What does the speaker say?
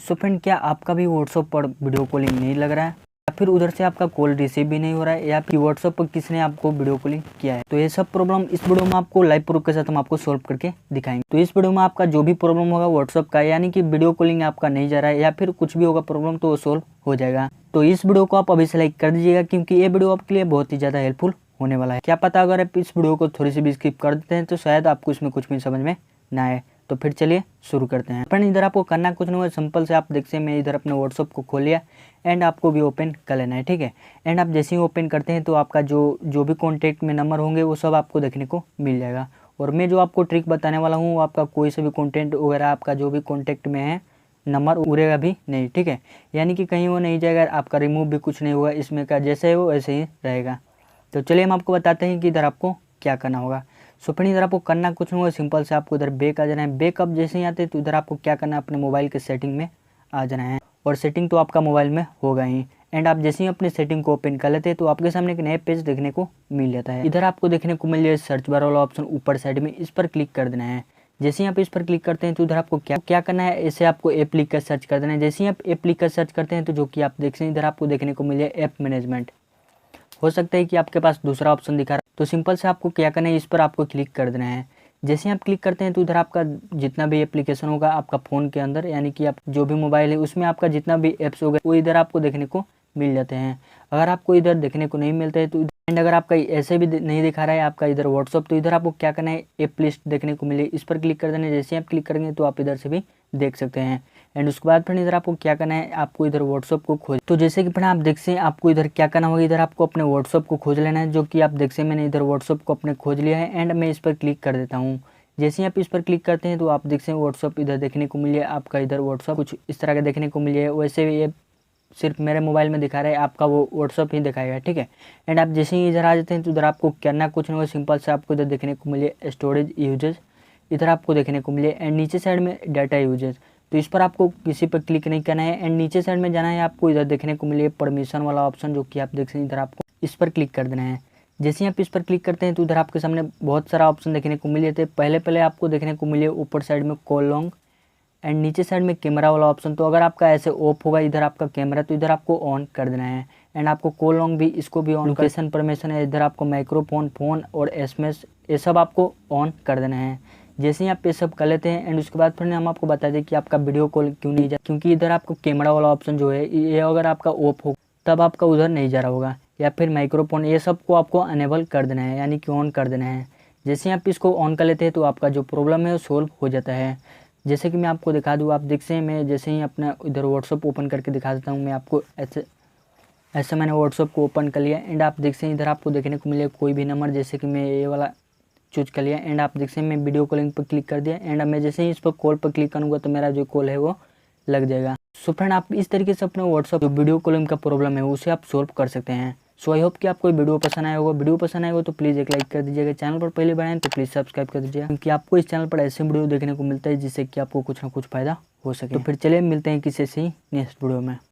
So friend, क्या आपका भी व्हाट्सएप पर वीडियो कॉलिंग नहीं लग रहा है या फिर उधर से आपका कॉल रिसीव भी नहीं हो रहा है या फिर व्हाट्सएप पर किसने आपको वीडियो कॉलिंग किया है? तो ये सब प्रॉब्लम इस वीडियो में आपको लाइव प्रूफ के साथ हम आपको सॉल्व करके दिखाएंगे। तो इस वीडियो में आपका जो भी प्रॉब्लम होगा व्हाट्सएप का, यानी कि वीडियो कॉलिंग आपका नहीं जा रहा है या फिर कुछ भी होगा प्रॉब्लम, तो वो सॉल्व हो जाएगा। तो इस वीडियो को आप अभी से लाइक कर दीजिएगा क्योंकि ये वीडियो आपके लिए बहुत ही ज़्यादा हेल्पफुल होने वाला है। क्या पता अगर आप इस वीडियो को थोड़ी सी भी स्किप कर देते हैं तो शायद आपको इसमें कुछ भी समझ में ना आए। तो फिर चलिए शुरू करते हैं। फ्रेंड, इधर आपको करना कुछ नहीं है, सिंपल से आप देखिए मैं इधर अपने व्हाट्सएप को खोल लिया एंड आपको भी ओपन कर लेना है, ठीक है। एंड आप जैसे ही ओपन करते हैं तो आपका जो भी कॉन्टैक्ट में नंबर होंगे वो सब आपको देखने को मिल जाएगा। और मैं जो आपको ट्रिक बताने वाला हूँ वो आपका कोई से भी कॉन्टेंट वगैरह आपका जो भी कॉन्टैक्ट में है नंबर उड़ेगा भी नहीं, ठीक है। यानी कि कहीं वो नहीं जाएगा, आपका रिमूव भी कुछ नहीं होगा, इसमें का जैसे है वो वैसे ही रहेगा। तो चलिए हम आपको बताते हैं कि इधर आपको क्या करना होगा। सो फ्रेंड, इधर आपको करना कुछ नहीं होगा, सिंपल से आपको इधर बैक आ जाना है। बैक अप जैसे ही आते हैं तो इधर आपको क्या करना है, अपने मोबाइल के सेटिंग में आ जाना है। और सेटिंग तो आपका मोबाइल में होगा ही। एंड आप जैसे ही अपने सेटिंग को ओपन कर लेते हैं तो आपके सामने एक नया पेज देखने को मिल जाता है। इधर आपको देखने को मिल जाए सर्च बार वाला ऑप्शन ऊपर साइड में, इस पर क्लिक कर देना है। जैसे ही आप इस पर क्लिक करते हैं तो इधर आपको क्या करना है, ऐसे आपको ऐप लिख कर सर्च कर देना है। जैसे ही आप ऐप लिख कर सर्च करते हैं तो जो कि आप देख सकते हैं इधर आपको देखने को मिल जाए ऐप मैनेजमेंट। हो सकता है कि आपके पास दूसरा ऑप्शन दिखा रहा है, तो सिंपल से आपको क्या करना है, इस पर आपको क्लिक कर देना है। जैसे ही आप क्लिक करते हैं तो इधर आपका जितना भी एप्लीकेशन होगा आपका फ़ोन के अंदर, यानी कि आप जो भी मोबाइल है उसमें आपका जितना भी ऐप्स होगा वो इधर आपको देखने को मिल जाते हैं। अगर आपको इधर देखने को नहीं मिलता है तो एंड अगर आपका ऐसे भी नहीं दिखा रहा है आपका इधर व्हाट्सअप, तो इधर आपको क्या करना है, ऐप लिस्ट देखने को मिले, इस पर क्लिक कर देना है। जैसे ही आप क्लिक करेंगे तो आप इधर से भी देख सकते हैं। एंड उसके बाद फिर इधर आपको क्या करना है, आपको इधर व्हाट्सअप को खोज, तो जैसे कि फिर आप देख सकते हैं आपको इधर क्या करना होगा, इधर आपको अपने व्हाट्सअप को खोज लेना है। जो कि आप देख सकते हैं मैंने इधर व्हाट्सअप को अपने खोज लिया है एंड मैं इस पर क्लिक कर देता हूँ। जैसे ही आप इस पर क्लिक करते हैं तो आप देख सकते हैं व्हाट्सअप इधर देखने को मिले, आपका इधर व्हाट्सअप कुछ इस तरह का देखने को मिले। वैसे ये सिर्फ मेरे मोबाइल में दिखा रहा है, आपका वो व्हाट्सअप ही दिखाएगा, ठीक है। एंड आप जैसे ही इधर आ जाते हैं तो इधर आपको करना कुछ नहीं होगा, सिंपल से आपको इधर देखने को मिले स्टोरेज यूजेज, इधर आपको देखने को मिले। एंड नीचे साइड में डाटा यूजेज, तो इस पर आपको किसी पर क्लिक नहीं करना है। एंड नीचे साइड में जाना है, आपको इधर देखने को मिले परमिशन वाला ऑप्शन, जो कि आप देख सकते हैं इधर आपको इस पर क्लिक कर देना है। जैसे ही आप इस पर क्लिक करते हैं तो इधर आपके सामने बहुत सारा ऑप्शन देखने को मिल जाते हैं। पहले आपको देखने को मिले ऊपर साइड में कॉल लॉन्ग एंड नीचे साइड में कैमरा वाला ऑप्शन। तो अगर आपका ऐसे ऑफ होगा इधर आपका कैमरा, तो इधर आपको ऑन कर देना है। एंड आपको कॉल लॉन्ग भी इसको भी ऑन, लोकेशन परमिशन है, इधर आपको माइक्रोफोन, फ़ोन और एसएमएस ये सब आपको ऑन कर देना है। जैसे ही आप ये सब कर लेते हैं एंड उसके बाद फिर हम आपको बता दें कि आपका वीडियो कॉल क्यों नहीं जा, क्योंकि इधर आपको कैमरा वाला ऑप्शन जो है ये अगर आपका ऑफ हो तब आपका उधर नहीं जा रहा होगा, या फिर माइक्रोफोन ये सब को आपको अनेबल कर देना है, यानी कि ऑन कर देना है। जैसे ही आप इसको ऑन कर लेते हैं तो आपका जो प्रॉब्लम है वो सोल्व हो जाता है। जैसे कि मैं आपको दिखा दूँ, आप देख सकते हैं मैं जैसे ही अपना इधर व्हाट्सअप ओपन करके दिखा देता हूँ मैं आपको। ऐसे मैंने व्हाट्सअप को ओपन कर लिया एंड आप देख सकते हैं इधर आपको देखने को मिले कोई भी नंबर, जैसे कि मैं ये वाला चूज कर लिया। एंड आप देख सकते हैं मैं वीडियो कॉलिंग पर क्लिक कर दिया एंड मैं जैसे ही इस पर कॉल पर क्लिक करूँगा तो मेरा जो कॉल है वो लग जाएगा। सो फ्रेंड, आप इस तरीके से अपने व्हाट्सअप जो वीडियो कॉलिंग का प्रॉब्लम है उसे आप सोल्व कर सकते हैं। सो आई होप कि आपको वीडियो पसंद आया होगा। वीडियो पसंद आएगा तो प्लीज़ एक लाइक कर दीजिएगा। चैनल पर पहले बनाएं तो प्लीज़ सब्सक्राइब कर दीजिएगा, क्योंकि आपको इस चैनल पर ऐसे वीडियो देखने को मिलता है जिससे कि आपको कुछ ना कुछ फायदा हो सके। तो फिर चलिए मिलते हैं किसी से नेक्स्ट वीडियो में।